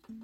Bonjour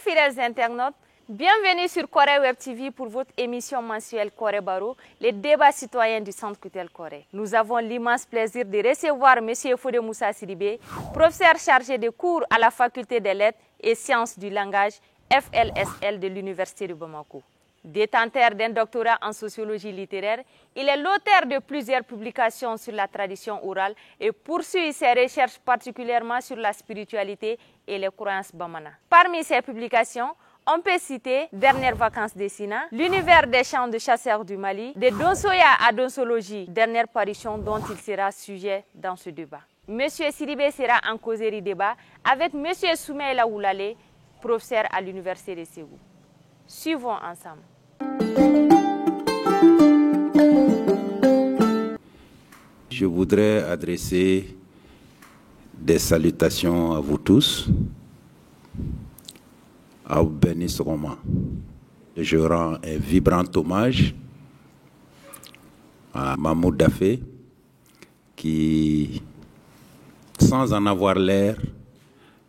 fidèles internautes, bienvenue sur Corée Web TV pour votre émission mensuelle Corée Baro, les débats citoyens du Centre culturel Corée. Nous avons l'immense plaisir de recevoir M. Fodé Moussa Sidibé, professeur chargé de cours à la Faculté des Lettres et Sciences du Langage FLSL de l'Université de Bamako. Détenteur d'un doctorat en sociologie littéraire, il est l'auteur de plusieurs publications sur la tradition orale et poursuit ses recherches particulièrement sur la spiritualité et les croyances bamana. Parmi ses publications, on peut citer Dernières vacances des Sina, L'univers des chants de chasseurs du Mali, de Donsoya à Donsologie, dernière parution dont il sera sujet dans ce débat. Monsieur Sidibé sera en causerie débat avec Monsieur Soumaïla Oulale, professeur à l'Université de Ségou. Suivons ensemble. Je voudrais adresser des salutations à vous tous, à Bénis Roman. Je rends un vibrant hommage à Mahmoud Dafé, qui, sans en avoir l'air,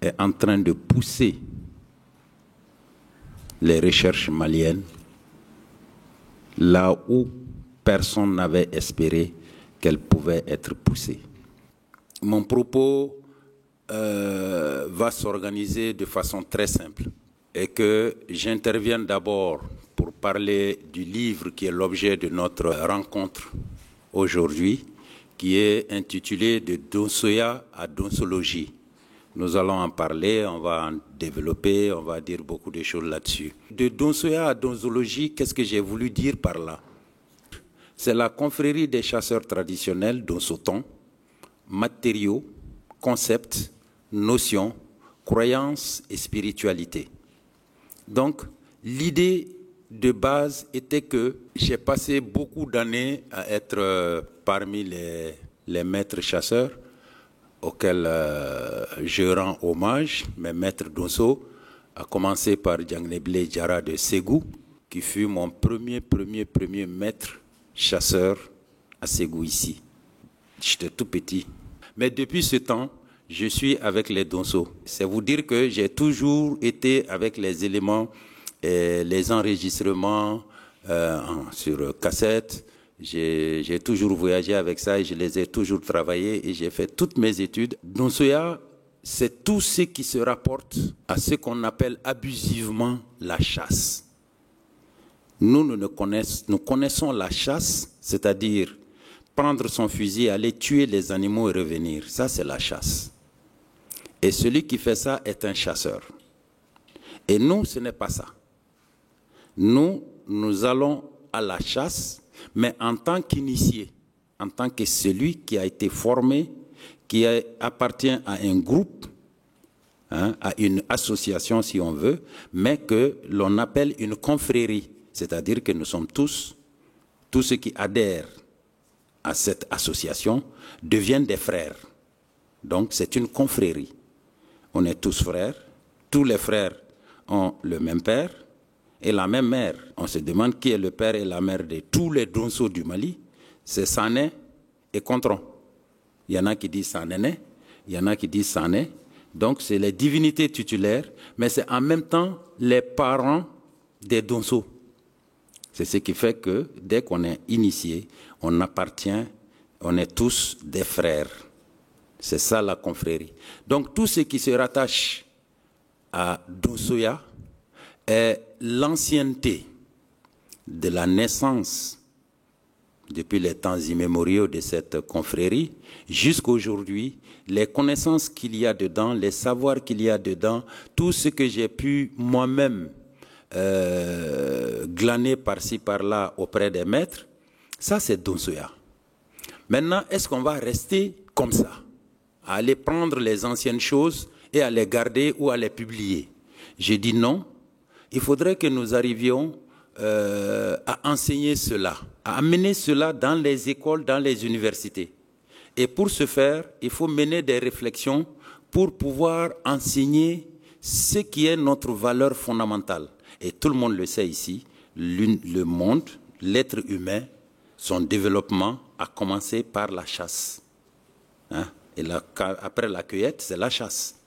est en train de pousser les recherches maliennes là où personne n'avait espéré qu'elles pouvaient être poussées. Mon propos va s'organiser de façon très simple et que j'intervienne d'abord pour parler du livre qui est l'objet de notre rencontre aujourd'hui, qui est intitulé « De Donsoya à Donsologie ». Nous allons en parler, on va en développer, on va dire beaucoup de choses là-dessus. De Donsoya à Donsologie, qu'est-ce que j'ai voulu dire par là? C'est la confrérie des chasseurs traditionnels Donsoton, matériaux, concepts, notions, croyances et spiritualité. Donc, l'idée de base était que j'ai passé beaucoup d'années à être parmi les maîtres chasseurs, auquel je rends hommage, mes maîtres Donso, à commencer par Djangneble Diara de Ségou, qui fut mon premier maître chasseur à Ségou ici. J'étais tout petit. Mais depuis ce temps, je suis avec les Donso. C'est vous dire que j'ai toujours été avec les éléments, les enregistrements sur cassette. J'ai toujours voyagé avec ça et je les ai toujours travaillés et j'ai fait toutes mes études. Donsoya, c'est tout ce qui se rapporte à ce qu'on appelle abusivement la chasse. Nous connaissons la chasse, c'est-à-dire prendre son fusil, aller tuer les animaux et revenir. Ça, c'est la chasse. Et celui qui fait ça est un chasseur. Et nous, ce n'est pas ça. Nous allons à la chasse, mais en tant qu'initié, en tant que celui qui a été formé, qui appartient à un groupe, à une association si on veut, mais que l'on appelle une confrérie, c'est-à-dire que nous sommes tous ceux qui adhèrent à cette association deviennent des frères. Donc c'est une confrérie. On est tous frères, tous les frères ont le même père, et la même mère. On se demande qui est le père et la mère de tous les Donso du Mali. C'est Sané et Contron. Il y en a qui disent Sanéné, il y en a qui disent Sané. Donc c'est les divinités titulaires, mais c'est en même temps les parents des Donso. C'est ce qui fait que dès qu'on est initié, on appartient, on est tous des frères. C'est ça la confrérie. Donc tout ce qui se rattache à Donsoya est l'ancienneté de la naissance depuis les temps immémoriaux de cette confrérie jusqu'à aujourd'hui, les connaissances qu'il y a dedans, les savoirs qu'il y a dedans, tout ce que j'ai pu moi-même glaner par-ci par-là auprès des maîtres, ça c'est Donsoya. Maintenant, est-ce qu'on va rester comme ça, à aller prendre les anciennes choses et à les garder ou à les publier? Je dis non. Il faudrait que nous arrivions à enseigner cela, à amener cela dans les écoles, dans les universités. Et pour ce faire, il faut mener des réflexions pour pouvoir enseigner ce qui est notre valeur fondamentale. Et tout le monde le sait ici, le monde, l'être humain, son développement a commencé par la chasse. Hein? Et après la cueillette, c'est la chasse.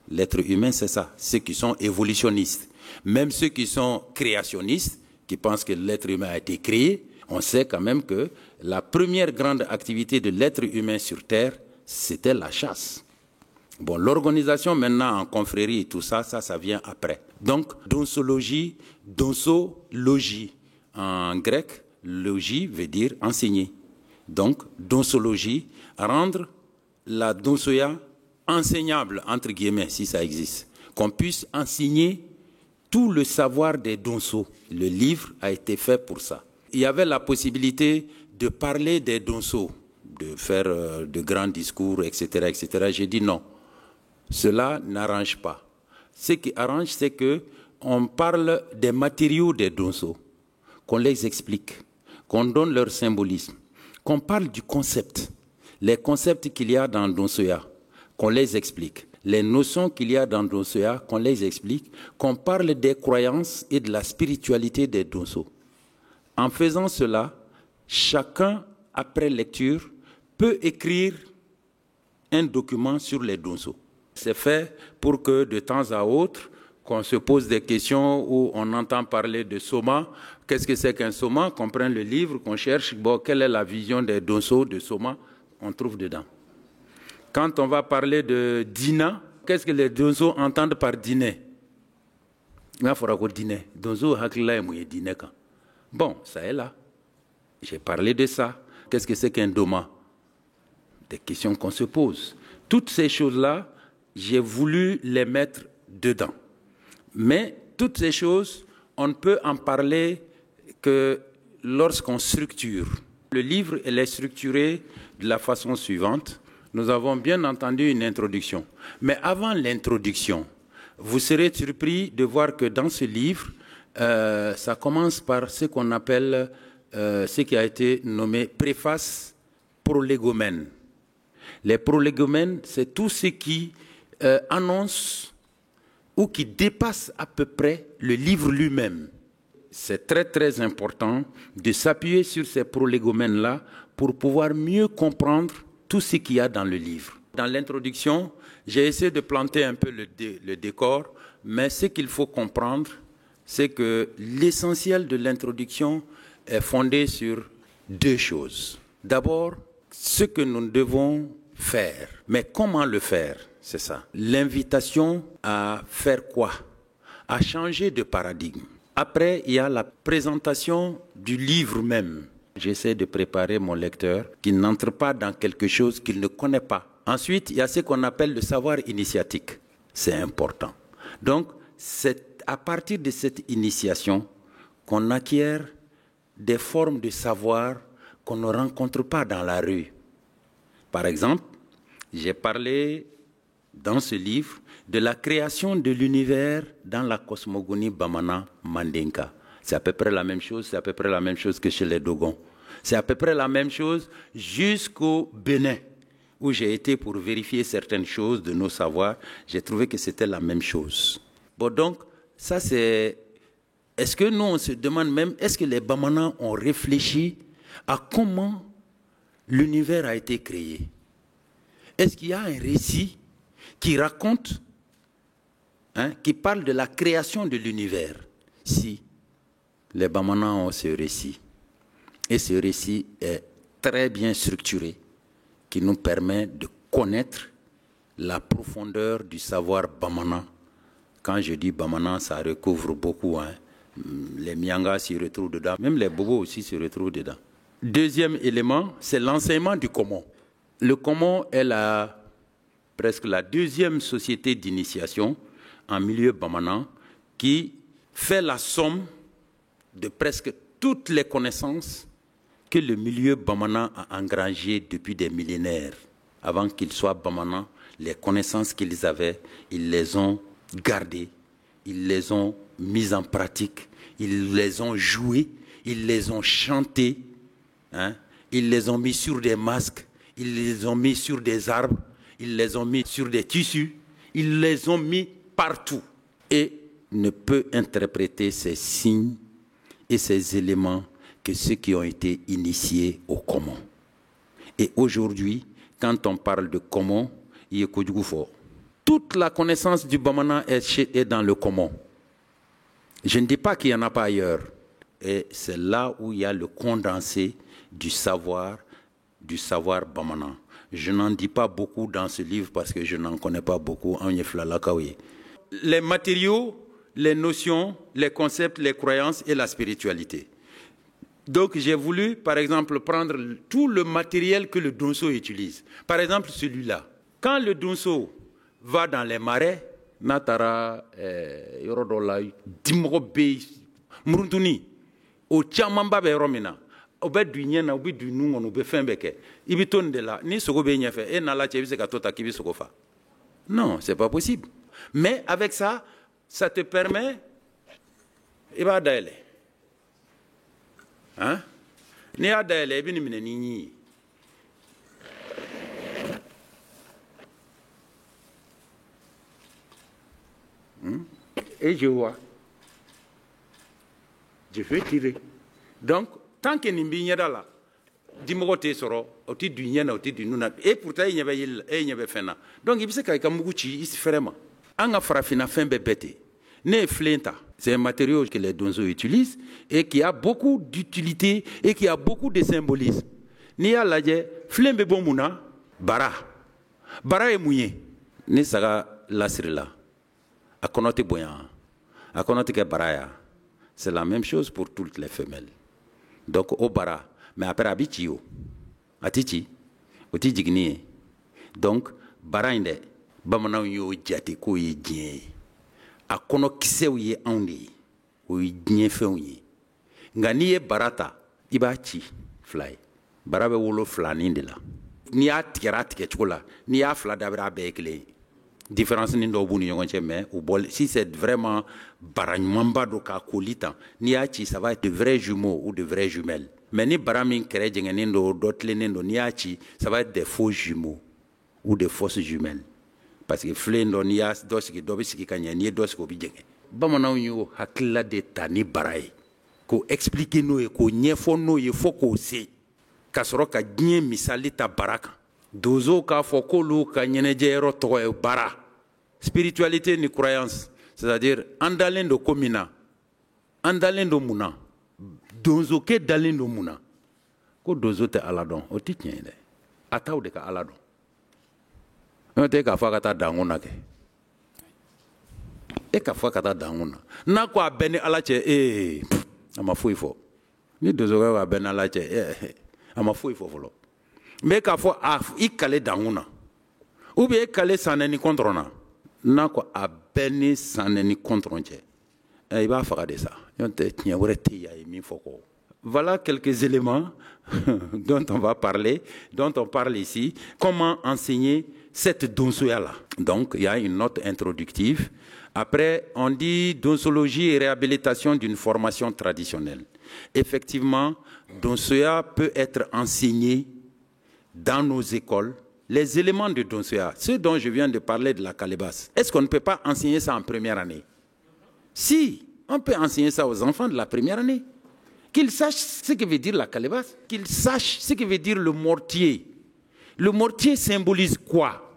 L'être humain, c'est ça. Ceux qui sont évolutionnistes. Même ceux qui sont créationnistes, qui pensent que l'être humain a été créé, on sait quand même que la première grande activité de l'être humain sur Terre, c'était la chasse. Bon, l'organisation maintenant en confrérie et tout ça, ça vient après. Donc, donsologie, donsologie. En grec, logie veut dire enseigner. Donc, donsologie, rendre la donsoya enseignable, entre guillemets, si ça existe. Qu'on puisse enseigner tout le savoir des donsos. Le livre a été fait pour ça. Il y avait la possibilité de parler des donsos, de faire de grands discours, etc., etc. J'ai dit non. Cela n'arrange pas. Ce qui arrange, c'est qu'on parle des matériaux des donsos, qu'on les explique, qu'on donne leur symbolisme, qu'on parle du concept, les concepts qu'il y a dans Donsoya, qu'on les explique, les notions qu'il y a dans Donsoya, qu'on les explique, qu'on parle des croyances et de la spiritualité des donsos. En faisant cela, chacun, après lecture, peut écrire un document sur les donsos. C'est fait pour que de temps à autre, qu'on se pose des questions où on entend parler de Soma. Qu'est-ce que c'est qu'un Soma? Qu'on prenne le livre, qu'on cherche, bon, quelle est la vision des donsos de Soma? On trouve dedans. Quand on va parler de Dina, qu'est-ce que les donsos entendent par dîner? Il faudra qu'on dîne. Donso hakila est dîner quand. Bon, ça est là. J'ai parlé de ça. Qu'est-ce que c'est qu'un doma? Des questions qu'on se pose. Toutes ces choses-là, j'ai voulu les mettre dedans. Mais toutes ces choses, on ne peut en parler que lorsqu'on structure. Le livre, il est structuré de la façon suivante. Nous avons bien entendu une introduction. Mais avant l'introduction, vous serez surpris de voir que dans ce livre, ça commence par ce qu'on appelle, ce qui a été nommé préface prolégomène. Les prolégomènes, c'est tout ce qui annonce ou qui dépasse à peu près le livre lui-même. C'est très très important de s'appuyer sur ces prolégomènes-là pour pouvoir mieux comprendre tout ce qu'il y a dans le livre. Dans l'introduction, j'ai essayé de planter un peu le décor, mais ce qu'il faut comprendre, c'est que l'essentiel de l'introduction est fondé sur deux choses. D'abord, ce que nous devons faire. Mais comment le faire? C'est ça. L'invitation à faire quoi? À changer de paradigme. Après, il y a la présentation du livre même. J'essaie de préparer mon lecteur qui n'entre pas dans quelque chose qu'il ne connaît pas. Ensuite, il y a ce qu'on appelle le savoir initiatique. C'est important. Donc, c'est à partir de cette initiation qu'on acquiert des formes de savoir qu'on ne rencontre pas dans la rue. Par exemple, j'ai parlé dans ce livre de la création de l'univers dans la cosmogonie Bamana Mandinka. C'est à peu près la même chose, c'est à peu près la même chose que chez les Dogons. C'est à peu près la même chose jusqu'au Bénin, où j'ai été pour vérifier certaines choses de nos savoirs. J'ai trouvé que c'était la même chose. Bon, donc, ça c'est... Est-ce que nous, on se demande même, est-ce que les Bamana ont réfléchi à comment l'univers a été créé? Est-ce qu'il y a un récit qui raconte, qui parle de la création de l'univers? Si, les Bamana ont ce récit. Et ce récit est très bien structuré, qui nous permet de connaître la profondeur du savoir Bamana. Quand je dis Bamana, ça recouvre beaucoup. Les Miangas s'y retrouvent dedans, même les Bogo aussi s'y retrouvent dedans. Deuxième élément, c'est l'enseignement du Komon. Le Komon est presque la deuxième société d'initiation en milieu Bamana qui fait la somme de presque toutes les connaissances que le milieu Bamana a engrangées depuis des millénaires. Avant qu'ils soient Bamana, les connaissances qu'ils avaient, ils les ont gardées, ils les ont mises en pratique, ils les ont jouées, ils les ont chantées, ils les ont mis sur des masques, ils les ont mis sur des arbres, ils les ont mis sur des tissus, ils les ont mis partout et ne peut interpréter ces signes et ces éléments que ceux qui ont été initiés au commun. Et aujourd'hui, quand on parle de commun, il y a toute la connaissance du Bamana est dans le commun. Je ne dis pas qu'il n'y en a pas ailleurs. Et c'est là où il y a le condensé du savoir Bamana. Je n'en dis pas beaucoup dans ce livre parce que je n'en connais pas beaucoup. Les matériaux, les notions, les concepts, les croyances et la spiritualité. Donc j'ai voulu, par exemple, prendre tout le matériel que le Donso utilise. Par exemple, celui-là. Quand le Donso va dans les marais, Natara, Yorodola, Dimrobe, Murunduni, au Tchamamba Romina, au bed du Niena, au bed du Nouon, au Befembeke, Ibiton de là, ni Sogo Benyafe, et Nala Cheviseka Tota Kibisokofa. Non, c'est pas possible. Mais avec ça, ça te permet, il va d'aller. Hein? Ni a d'aller, bien ni. Et je vois. Je vais tirer. Donc, tant que Nimbi n'est pas là, dis-moi que tu es au du Nien, au du Nuna, et pourtant il n'y avait fait ça. Donc, il sait qu'il y a Muguchi, il se fait vraiment. En Afrique, fin bébé. Né flenta, c'est un matériau que les Donso utilisent et qui a beaucoup d'utilité et qui a beaucoup de symbolisme. Ni a lajé, flembe bomuna, bara. Bara est mouillé. Ni saga lasrila. A konote boyan. A konote ke baraya. C'est la même chose pour toutes les femelles. Donc, au bara. Mais après, abiti yo. Atichi. Oti jigni. Donc, bara inde. Bamana yo jate ko yi dien. A kono kisɛw ye anw de ye o ye diɲɛ fɛnw ye nka n'i ye bara ta i b'a ci fila ye bara bɛ wolo filanin de la n'i y'a tigɛra a tigɛcogo la n'i y'a fila dabira a bɛɛ ye kelen ye différence ni dɔw b'u ni ɲɔgɔn cɛ mais u bɔ si c'est vraiment bara ɲumanba dɔ k'a koli tan n'i y'a ci ça va être de vrais jumeaux ou de vraies jumelles mais ni bara min kɛrɛ jɛngɛnen don dɔ tilennen don n'i y'a ci ça va être des faux jumeaux ou des fausses jumelles. Parce que flen do ni ya do sigi do be sigi kanya ni do sigi bi jenge bamanaw yo hakilla de tani baray ko expliquer no e ko nyefo no e foko se kasoro ka gnie misali ta baraka dozo ka fokolu ka nyenejero to e bara spiritualité ni croyance c'est-à-dire andalendo komina andalendo muna dozo ke dalendo muna ko dozo te aladon o titien de ataw de ka aladon. On te ka fakata danguna ke e ka fakata danguna na ko abeni alache ama fuifo ni dozoga wa abeni alache ama fuifo folo me ka fo ikale danguna ou bien ikale saneni controna na ko abeni saneni contronche e ba fakade ça on te tien wrete ya mi foko. Voilà quelques éléments dont on va parler, dont on parle ici. Comment enseigner cette donsoya-là. Donc, il y a une note introductive. Après, on dit donsologie et réhabilitation d'une formation traditionnelle. Effectivement, donsoya peut être enseigné dans nos écoles. Les éléments de donsoya, ce dont je viens de parler de la calebasse, est-ce qu'on ne peut pas enseigner ça en première année? Si, on peut enseigner ça aux enfants de la première année. Qu'ils sachent ce que veut dire la calebasse, qu'ils sachent ce que veut dire le mortier. Le mortier symbolise quoi?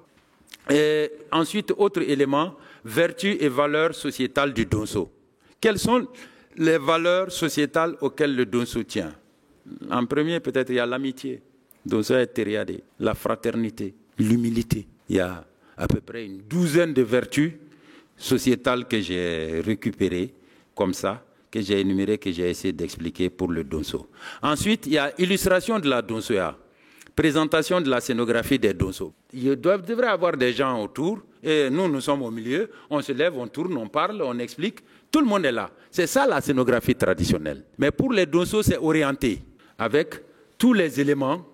Et ensuite, autre élément, vertus et valeurs sociétales du Donso. Quelles sont les valeurs sociétales auxquelles le Donso tient? En premier, peut-être, il y a l'amitié. Donso est teriade, la fraternité, l'humilité. Il y a à peu près une douzaine de vertus sociétales que j'ai récupérées comme ça, que j'ai énumérées, que j'ai essayé d'expliquer pour le Donso. Ensuite, il y a illustration de la Donsoya. Présentation de la scénographie des Donso. Il devrait y avoir des gens autour, et nous sommes au milieu, on se lève, on tourne, on parle, on explique, tout le monde est là. C'est ça la scénographie traditionnelle. Mais pour les Donso, c'est orienté, avec tous les éléments,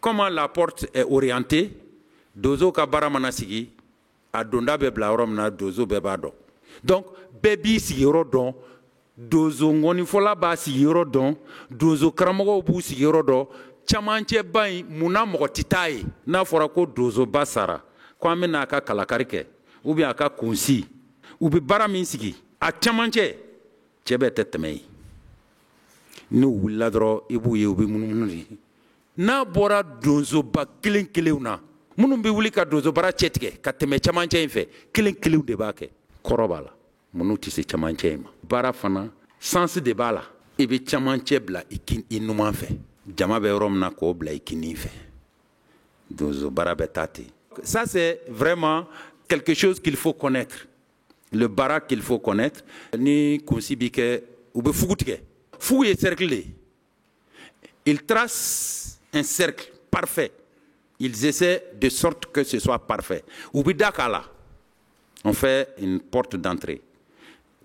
comment la porte est orientée, Dozo kabara manasigi, adonda bebla romna dozo bebado. Donc, bébi sigiro don, dozo ngonifola ba sigiro don, dozo kramogo bu sigiro don, chamanche bay muna moko titaye na fora ko dozo basara ko amena ka kalakari ke ou bien a ka kunsi u bɛ baara min sigi a camancɛ cɛ bɛɛ tɛ tɛmɛ yen n'u wulila dɔrɔn i b'u ye u bɛ munumunu de n'a bɔra donsoba kelen kelenw na minnu bɛ wuli ka donsobara cɛ tigɛ ka tɛmɛ camancɛ in fɛ kelen kelenw de b'a kɛ kɔrɔ b'a la minnu tɛ se camancɛ in ma baara fana sansi de b'a la i bɛ camancɛ bila i numan fɛ jama bɛ yɔrɔ min na k'o bila i kinin fɛ donsobara bɛ taa ten ça c'est vraiment quelque chose qu'il faut connaître le bara qu'il faut connaître ni kunsi bɛ kɛ u bɛ fugu tigɛ fugu ye cercle de ye ils tracent un cercle parfait ils essaient de sorte que ce soit parfait u bɛ da k'a la on fait une porte d'entrée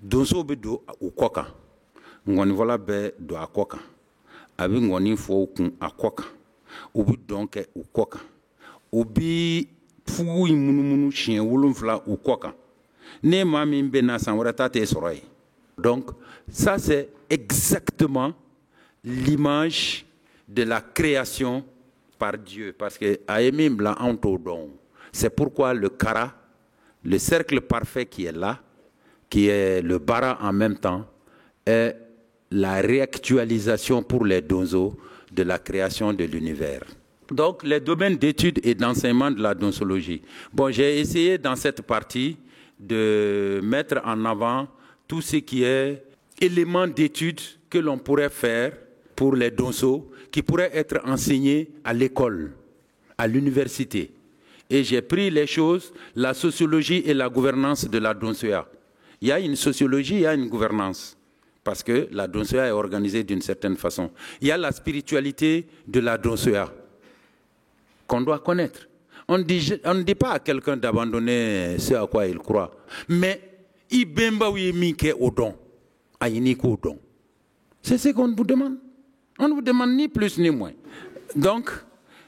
donso bɛ don u kɔ kan ŋɔnifɔla bɛ don a kɔ kan a bɛ ŋɔni fɔ u kun a kɔ kan u bɛ dɔn kɛ u kɔ kan u bɛ fugu in munumunu siɲɛ 7 u kɔ kan ne maa min bɛ na san wɛrɛ ta t'e sɔrɔ yen donc ça c'est exactement l'image de la création par Dieu parce que a ye min bila anw t'o dɔn c'est pourquoi le kara le cercle parfait qui est là qui est le bara en même temps est la réactualisation pour les donzos de la création de l'univers. Donc, les domaines d'études et d'enseignement de la donsologie. Bon, j'ai essayé dans cette partie de mettre en avant tout ce qui est éléments d'études que l'on pourrait faire pour les donsos, qui pourraient être enseignés à l'école, à l'université. Et j'ai pris les choses, la sociologie et la gouvernance de la donsoya. Il y a une sociologie, il y a une gouvernance. Parce que la donsoya est organisée d'une certaine façon. Il y a la spiritualité de la donsoya qu'on doit connaître. On ne dit pas à quelqu'un d'abandonner ce à quoi il croit. Mais il y au don. C'est ce qu'on vous demande. On ne vous demande ni plus ni moins. Donc,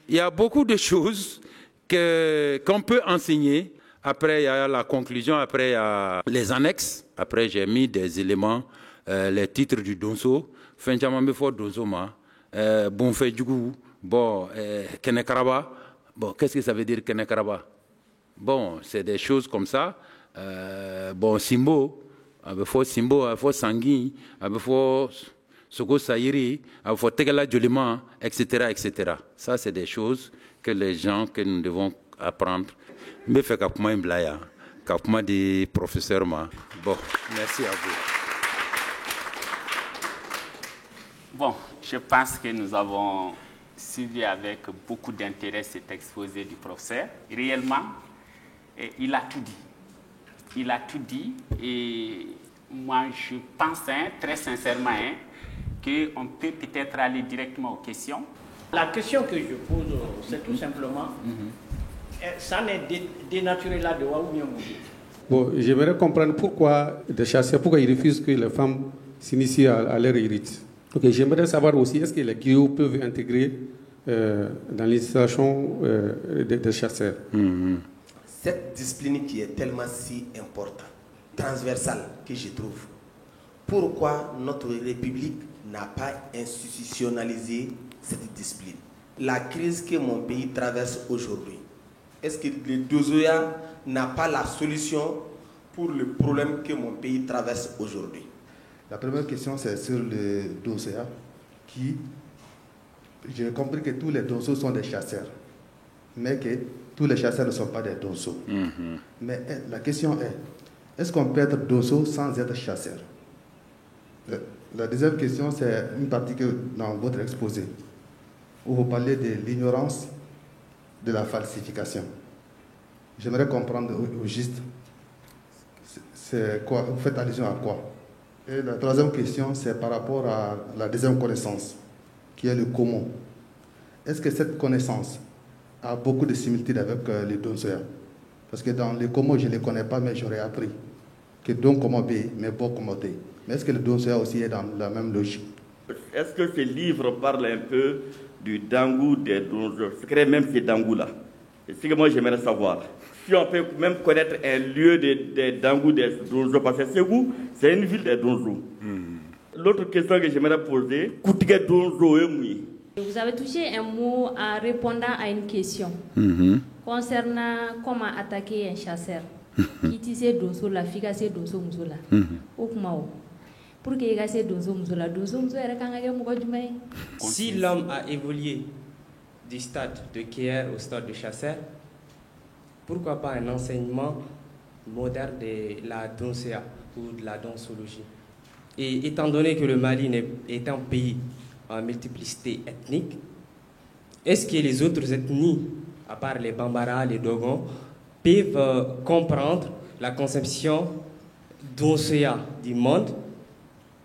il y a beaucoup de choses qu'on peut enseigner. Après, il y a la conclusion. Après, il y a les annexes. Après, j'ai mis des éléments. Les titres du donso, bon fait du goût, bon, Kenekaraba, bon, qu'est-ce que ça veut dire Kenekaraba? Bon, c'est des choses comme ça, bon, Simbo, il faut Simbo, il faut Sangui, il faut Soko Saïri, il faut Tegala Djolima, etc., etc. Ça, c'est des choses que les gens, que nous devons apprendre. Mais fait qu'à un blaya, qu'à des professeurs, bon, merci à vous. Bon, je pense que nous avons suivi avec beaucoup d'intérêt cet exposé du professeur. Réellement, il a tout dit. Il a tout dit et moi je pense très sincèrement qu'on peut peut-être aller directement aux questions. La question que je pose, c'est tout simplement, ça n'est dénaturé là de ou bien. Bon, j'aimerais comprendre pourquoi des chasseurs, pourquoi ils refusent que les femmes s'initient à leur rite. Okay, j'aimerais savoir aussi, est-ce que les griots peuvent intégrer dans l'initiation des chasseurs? Cette discipline qui est tellement si importante, transversale, que je trouve, pourquoi notre République n'a pas institutionnalisé cette discipline? La crise que mon pays traverse aujourd'hui, est-ce que le Dozoya n'a pas la solution pour le problème que mon pays traverse aujourd'hui? La première question, c'est sur le Dozoya, qui, j'ai compris que tous les Dozos sont des chasseurs, mais que tous les chasseurs ne sont pas des Dozos. Mais la question est, est-ce qu'on peut être Dozo sans être chasseur? La deuxième question, c'est une partie que dans votre exposé, où vous parlez de l'ignorance, de la falsification. J'aimerais comprendre au juste, c'est quoi, vous faites allusion à quoi? Et la troisième question, c'est par rapport à la deuxième connaissance, qui est le comment. Est-ce que cette connaissance a beaucoup de similitudes avec les Donsoya? Parce que dans les comment, je ne les connais pas, mais j'aurais appris que Don comment B, mais Bo comment D. Mais est-ce que le Donsoya aussi est dans la même logique? Est-ce que ce livre parle un peu du Dangou des Donsos? Je crée même ces Dangou-là. C'est ce que moi j'aimerais savoir. Si on peut même connaître un lieu des Dangou des Donsos, parce que Ségou, c'est une ville des Donsos. L'autre question que j'aimerais poser, Koutiké Donso et Moui. Vous avez touché un mot en répondant à une question concernant comment attaquer un chasseur. Qui tisse donso la fika se donso musola. Okmao. Pour que égase donso musola era kangage mugo jumai. Si l'homme a évolué du stade de cueilleur au stade de chasseur, pourquoi pas un enseignement moderne de la dansia ou de la dansologie? Et étant donné que le Mali est un pays en multiplicité ethnique, est-ce que les autres ethnies, à part les Bambara, les Dogons, peuvent comprendre la conception dansia du monde,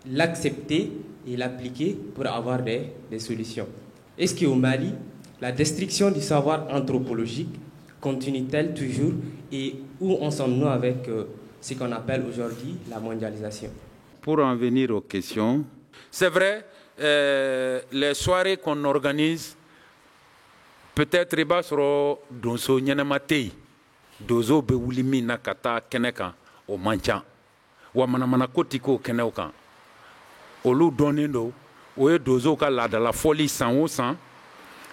l'accepter et l'appliquer pour avoir des solutions? Est-ce qu'au Mali, la destruction du savoir anthropologique continue-t-elle toujours, et où en sommes-nous avec ce qu'on appelle aujourd'hui la mondialisation? Pour en venir aux questions, c'est vrai, les soirées qu'on organise, peut-être il va sur donso nyenamatei, dozo bewulimi nakata keneka o mancha, wa manamana kotiko keneuka. Olu donendo, oye dozo ka la de la folie 100%,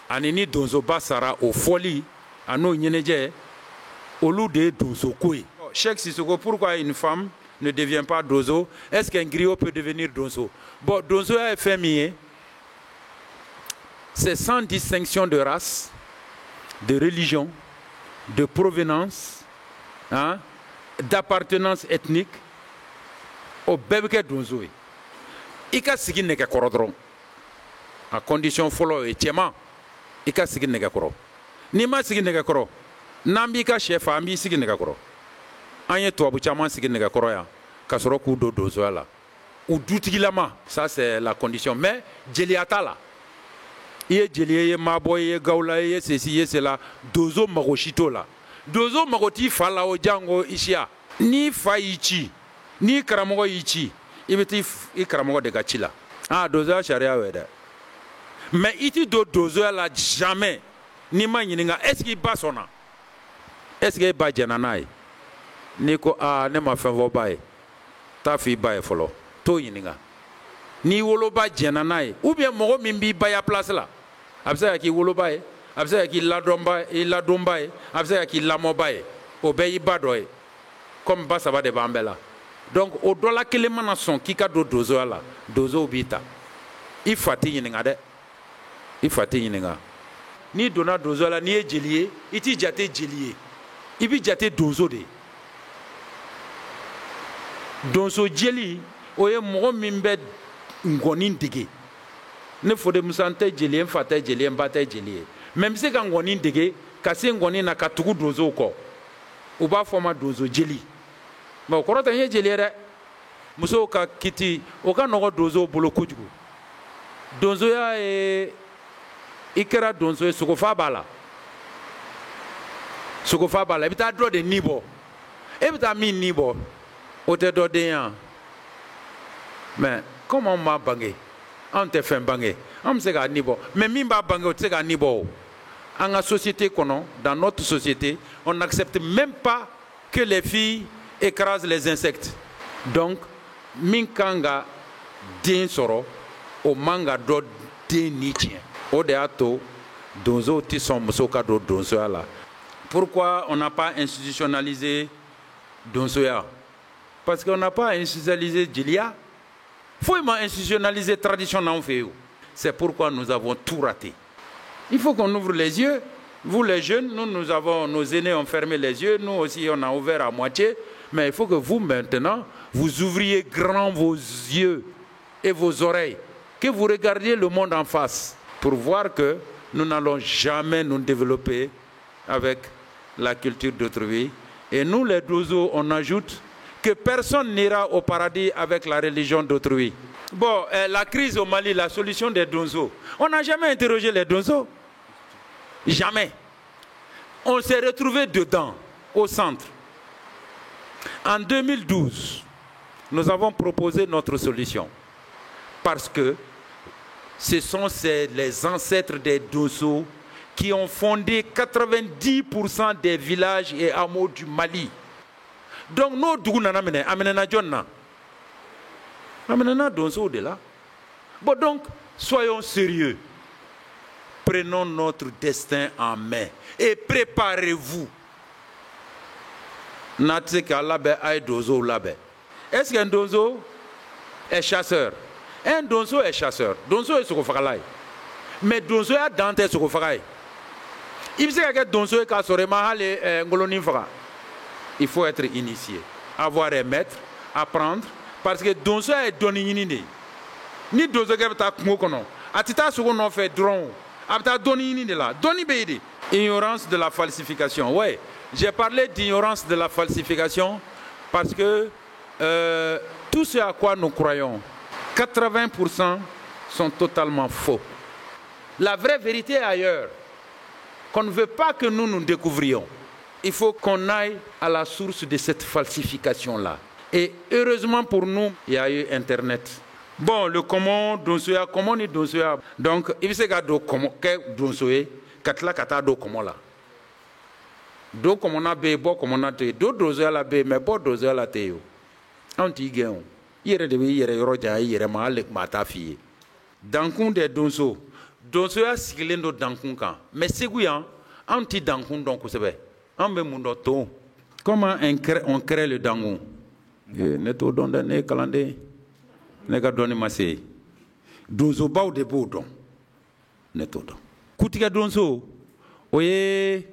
anini donzo basara au folie, ano nyeneje, olu de dozo kwe. Cheikh Sissoko, pourquoi une femme ne devient pas dozo? Est-ce qu'un griot peut devenir dozo? Bon, dozo est FMI, c'est sans distinction de race, de religion, de provenance, hein, d'appartenance ethnique, au bébé dozo. Il y a ce qui n'est qu'à à condition follow et tiema, il y a ce qui n'est qu'à ni ma ce qui n'est qu'à Nambika chef ambi ce qui n'est qu'à Anye to abuchama ce qui n'est qu'à ya, kasoro kudo dozo la. Ou doutigilama, ça c'est la condition. Mais djeliata la. Iye djeliye maboye gaula ye ceci c'est la dozo magoshito la. Dozo magoti fala o jango ishia. Ni faichi, ni karamogo ichi. Ibiti ikaramogo de gachila. Ah dozo sharia weda. Mais iti dozo la jamais. Ni ma yininga est-ce qu'il bat sona? Est-ce qu'il bat jananaï? Niko a ne ma fait vos bail. Ta fille bail follow. To yininga. Ni wolo ba jananaï. Ou bien moro mimbi baya place là. Absa ki wolo bail. Absa ki la dombaï. Absa ki la mobaï. Obéi badoy. Comme basa va de bambela. Donc au dola kelemana son kika do dozo la. Dozo bita. Il fati yininga de. Il fati yininga. Ni dona dozo la ni e djelier, iti jate djelier. Ibi jate dozo de. Dozo djeli, oye moro mimbe ngonin dege. Ne fode musante djelier, mfate djelier, mbate djelier. Même si ka ngonin dege, kase ngonin na katugu dozo ko. Uba forma dozo djeli. Ba korota nye djelier de. Muso ka kiti, oka nogo dozo bolo kujugu. Dozo ya ikera donso sokofa bala ebita do de nibo ebita mi nibo o te do de yan mais comment ma bangé on te fait bangé on se ga nibo mais mi ba bangé o te ga nibo en la société kono dans notre société on n'accepte même pas que les filles écrasent les insectes donc min kanga din soro o manga do de ni tien. Pourquoi on n'a pas institutionnalisé Donsoya? Parce qu'on n'a pas institutionnalisé Djilia. Il faut institutionnaliser la tradition. C'est pourquoi nous avons tout raté. Il faut qu'on ouvre les yeux. Vous les jeunes, nous avons, nos aînés ont fermé les yeux. Nous aussi, on a ouvert à moitié. Mais il faut que vous, maintenant, vous ouvriez grand vos yeux et vos oreilles. Que vous regardiez le monde en face. Pour voir que nous n'allons jamais nous développer avec la culture d'autrui. Et nous, les Dozo, on ajoute que personne n'ira au paradis avec la religion d'autrui. Bon, la crise au Mali, la solution des Dozo. On n'a jamais interrogé les Dozo. Jamais. On s'est retrouvé dedans, au centre. En 2012, nous avons proposé notre solution. Parce que ce sont les ancêtres des Dozo qui ont fondé 90% des villages et hameaux du Mali. Donc, nous, Dozo de là. Bon, donc, soyons sérieux. Prenons notre destin en main et préparez-vous. Natse ka labe ay dozo labe. Est-ce qu'un donzo est chasseur? Un donzo est chasseur. Donzo est sokofagalaï. Mais donzo est dante sokofagaï. Il sait que donzo est kasorema le ngoloni faga. Il faut être initié, avoir un maître, apprendre, parce que donzo est donné ni donzo ke ta kumokono. Atita sokono fait drone. Abta doni de là. Doni beidi. Ignorance de la falsification. Ouais, j'ai parlé d'ignorance de la falsification parce que tout ce à quoi nous croyons, 80% sont totalement faux. La vraie vérité est ailleurs, qu'on ne veut pas que nous nous découvrions. Il faut qu'on aille à la source de cette falsification-là. Et heureusement pour nous, il y a eu Internet. Bon, le comment donsoya, comment ni donsoya. Donc, il se garde comment que donsoye, katla kata do comment là. Do comment na be bo comment na te do donsoya la be mais bo donsoya la te yo. Anti gen. Yere de yere roja yere ma alek mata fiye. Dankun de donso. Donsoya sikilendo dankun kan. Mais seguyan anti dankun donc sebe. Ambe mundo to. Comment on crée le dangun? Neto donda ne kalande. Nega doni mase donso baw de bodon neto don kutiga donso oye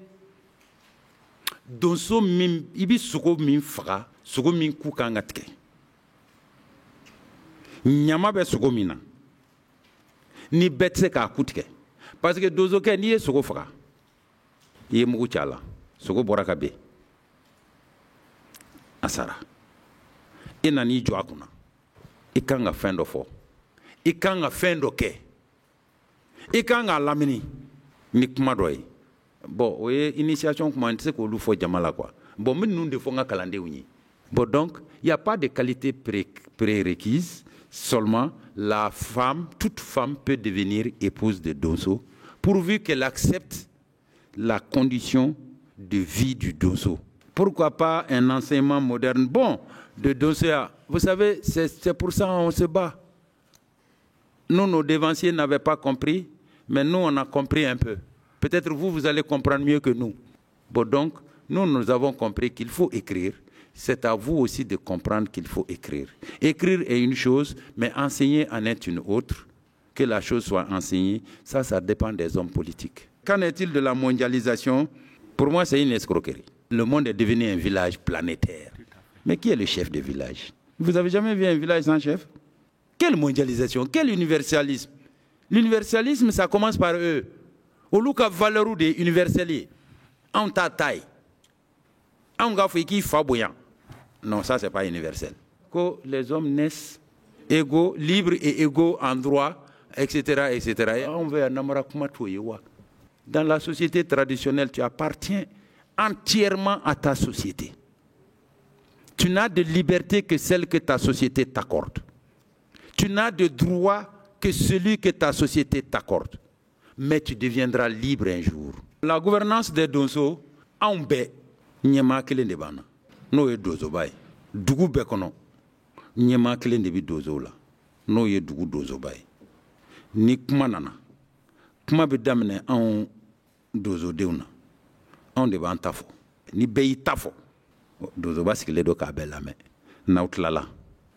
donso min ibi sugo min faga sugo min ku kan gatke nyama be sugo mina ni betse ka kutike parce que donso ke ni sugo faga ye mugu chala sugo boraka be asara ina ni jo akuna I kan ga fɛn dɔ fɔ I kan ga fɛn dɔ kɛ I kan ga lamini ni kuma dɔ ye bon o ye initiation kuma n tɛ se k'olu fɔ jama la quoi bon min ninnu de fɔ n ka kalandenw ye bon donc il y a pas de qualité prérequise seulement la femme toute femme peut devenir épouse de donso pourvu qu'elle accepte la condition de vie du donso. Pourquoi pas un enseignement moderne bon de donsoya? Vous savez, c'est pour ça qu'on se bat. Nous, nos dévanciers n'avaient pas compris, mais nous, on a compris un peu. Peut-être vous, vous allez comprendre mieux que nous. Bon, donc, nous avons compris qu'il faut écrire. C'est à vous aussi de comprendre qu'il faut écrire. Écrire est une chose, mais enseigner en est une autre. Que la chose soit enseignée, ça dépend des hommes politiques. Qu'en est-il de la mondialisation? Pour moi, c'est une escroquerie. Le monde est devenu un village planétaire. Mais qui est le chef de village? Vous avez jamais vu un village sans chef? Quelle mondialisation? Quel universalisme? L'universalisme, ça commence par eux. Au lieu de valeur des universaliers, en ta taille, en gafiki faboyan. Non, ça, c'est pas universel. Que les hommes naissent égaux, libres et égaux en droit, etc., etc. Et on veut un dans la société traditionnelle, tu appartiens entièrement à ta société. Tu n'as de liberté que celle que ta société t'accorde. Tu n'as de droit que celui que ta société t'accorde. Mais tu deviendras libre un jour. La gouvernance des donso, on be, nyema kelen de bana. No ye dozo bay. Dugu be kono. Nyema kelen de bi dozo la. No ye dugu dozo bay. Ni kuma nana. Kuma be damene an dozo deuna. On de ban tafo. Ni beyi tafo. Dozo ba sikile do ka bela me na utlala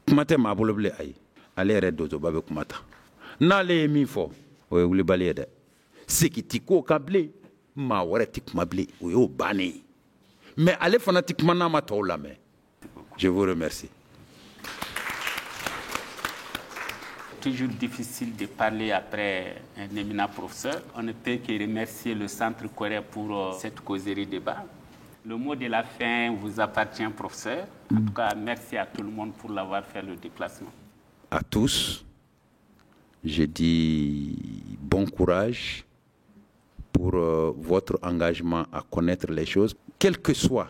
kumate ma boloble ay ale re dozo ba be kumata na le mi fo o wuli bale de sikiti ko kable ma wore tik mable o yo bani mais ale fanatiquement na ma to la me. Je vous remercie. Toujours difficile de parler après un éminent professeur. On ne peut que remercier le Centre Corée pour cette causerie débat. Le mot de la fin vous appartient, professeur. En tout cas, merci à tout le monde pour l'avoir fait le déplacement. À tous, je dis bon courage pour votre engagement à connaître les choses. Quelle que soit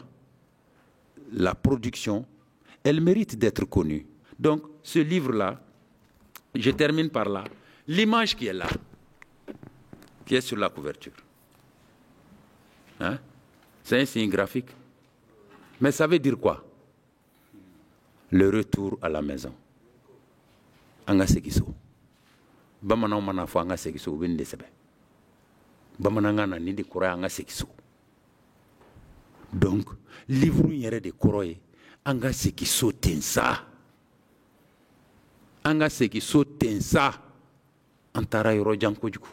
la production, elle mérite d'être connue. Donc, ce livre-là, je termine par là. L'image qui est là, qui est sur la couverture. Hein? C'est un signe graphique. Mais ça veut dire quoi? Le retour à la maison. Anga sekiso. Bamana mana fo anga sekiso binde sebe. Bamana ngana nindi kura anga sekiso. Donc, livre yere de koroye, anga se qui saute ça. Anga se qui saute ça. Antara yoro janko juku.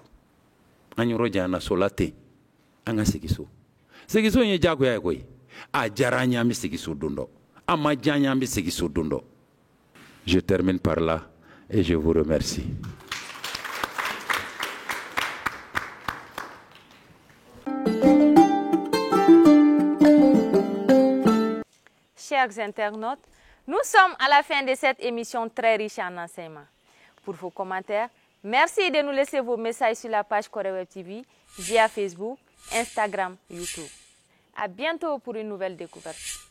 Anyoro jana solate. Anga se qui so. Se qui so nye jago ya koy. A jaranya mi se qui so dundo. Ama janya mi se qui so dundo. Je termine par là et je vous remercie. Chers internautes, nous sommes à la fin de cette émission très riche en enseignements. Pour vos commentaires, merci de nous laisser vos messages sur la page Corée Web TV, via Facebook, Instagram, YouTube. À bientôt pour une nouvelle découverte.